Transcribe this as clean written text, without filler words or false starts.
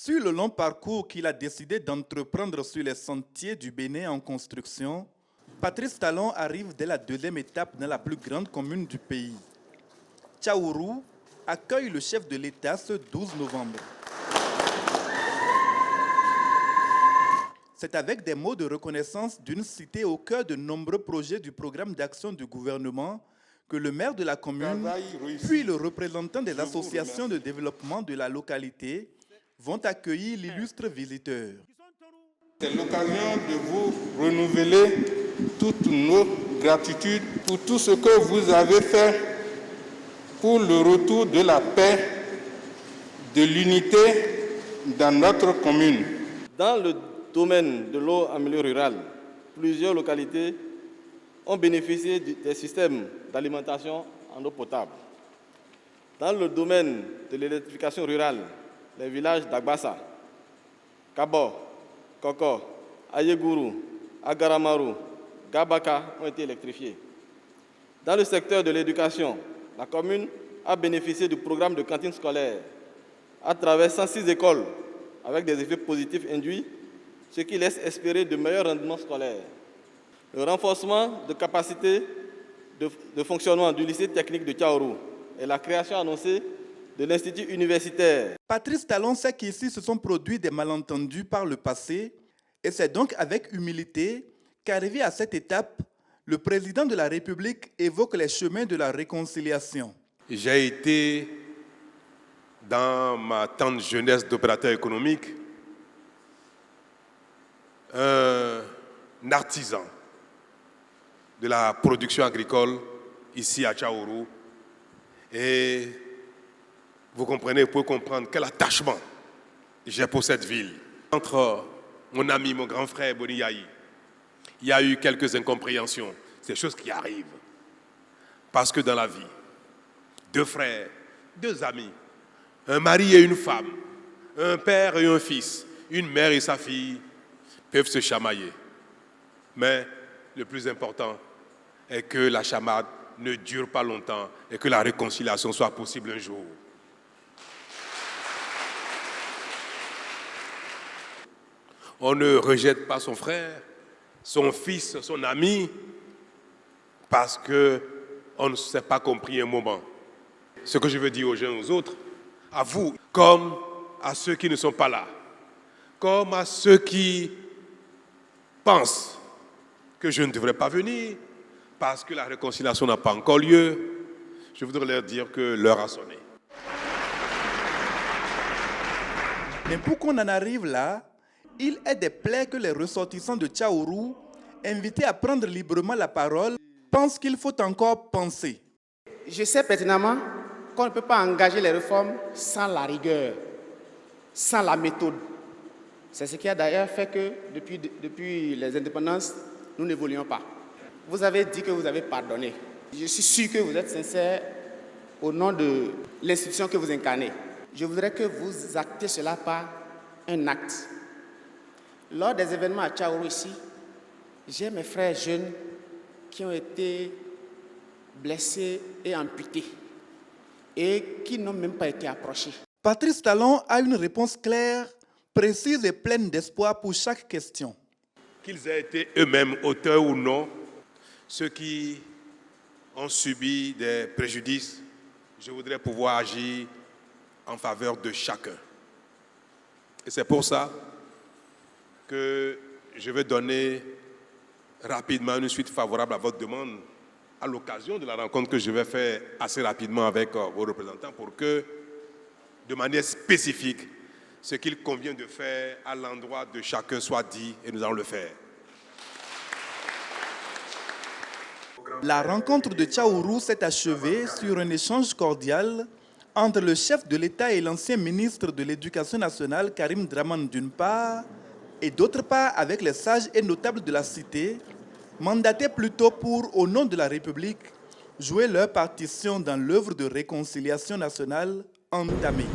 Sur le long parcours qu'il a décidé d'entreprendre sur les sentiers du Bénin en construction, Patrice Talon arrive dès la deuxième étape dans la plus grande commune du pays. Tchaourou accueille le chef de l'État ce 12 novembre. C'est avec des mots de reconnaissance d'une cité au cœur de nombreux projets du programme d'action du gouvernement que le maire de la commune, puis le représentant des associations de développement de la localité vont accueillir l'illustre visiteur. C'est l'occasion de vous renouveler toute notre gratitude pour tout ce que vous avez fait pour le retour de la paix, de l'unité dans notre commune. Dans le domaine de l'eau en milieu rural, plusieurs localités ont bénéficié des systèmes d'alimentation en eau potable. Dans le domaine de l'électrification rurale, les villages d'Agbassa, Kabo, Koko, Ayeguru, Agaramaru, Gabaka ont été électrifiés. Dans le secteur de l'éducation, la commune a bénéficié du programme de cantine scolaire à travers 106 écoles avec des effets positifs induits, ce qui laisse espérer de meilleurs rendements scolaires. Le renforcement de capacités de fonctionnement du lycée technique de Tchaourou et la création annoncée de l'institut universitaire. Patrice Talon sait qu'ici se sont produits des malentendus par le passé et c'est donc avec humilité qu'arrivé à cette étape, le président de la République évoque les chemins de la réconciliation. J'ai été, dans ma tendre jeunesse d'opérateur économique, un artisan de la production agricole ici à Tchaourou. Et vous comprenez, vous pouvez comprendre quel attachement j'ai pour cette ville. Entre mon ami, mon grand frère Boni Yahi, il y a eu quelques incompréhensions. C'est des choses qui arrivent. Parce que dans la vie, deux frères, deux amis, un mari et une femme, un père et un fils, une mère et sa fille peuvent se chamailler. Mais le plus important est que la chamade ne dure pas longtemps et que la réconciliation soit possible un jour. On ne rejette pas son frère, son fils, son ami, parce qu'on ne s'est pas compris un moment. Ce que je veux dire aux uns et aux autres, à vous, comme à ceux qui ne sont pas là, comme à ceux qui pensent que je ne devrais pas venir parce que la réconciliation n'a pas encore lieu, je voudrais leur dire que l'heure a sonné. Mais pour qu'on en arrive là, il est des plaies que les ressortissants de Tchaourou, invités à prendre librement la parole, pensent qu'il faut encore penser. Je sais pertinemment qu'on ne peut pas engager les réformes sans la rigueur, sans la méthode. C'est ce qui a d'ailleurs fait que depuis les indépendances, nous n'évoluons pas. Vous avez dit que vous avez pardonné. Je suis sûr que vous êtes sincère au nom de l'institution que vous incarnez. Je voudrais que vous actez cela par un acte. Lors des événements à Tchaourou ici, j'ai mes frères jeunes qui ont été blessés et amputés et qui n'ont même pas été approchés. Patrice Talon a une réponse claire, précise et pleine d'espoir pour chaque question. Qu'ils aient été eux-mêmes auteurs ou non, ceux qui ont subi des préjudices, je voudrais pouvoir agir en faveur de chacun. Et c'est pour ça que je vais donner rapidement une suite favorable à votre demande à l'occasion de la rencontre que je vais faire assez rapidement avec vos représentants pour que, de manière spécifique, ce qu'il convient de faire à l'endroit de chacun soit dit et nous allons le faire. La rencontre de Tchaourou s'est achevée sur un échange cordial entre le chef de l'État et l'ancien ministre de l'Éducation nationale, Karim Dramane, d'une part, et d'autre part avec les sages et notables de la cité, mandatés plutôt pour, au nom de la République, jouer leur partition dans l'œuvre de réconciliation nationale entamée.